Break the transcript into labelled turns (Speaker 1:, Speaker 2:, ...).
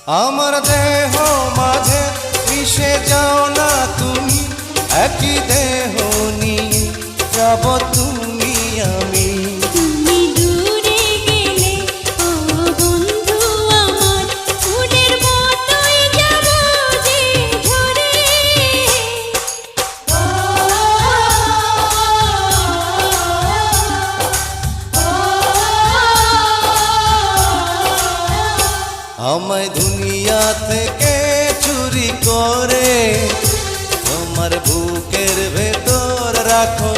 Speaker 1: আমার দেহ মাঝে মিশে যাও না তুমি, একই দেহ নিয়ে যাব তুমি আমি।
Speaker 2: তুমি দূরে গেলে ও বন্ধু আমার, ফুলের মতোই যাব যে ঝরে।
Speaker 1: আমায় দুনিয়া থেকে চুরি করে তোমার বুকের ভেতর রাখো।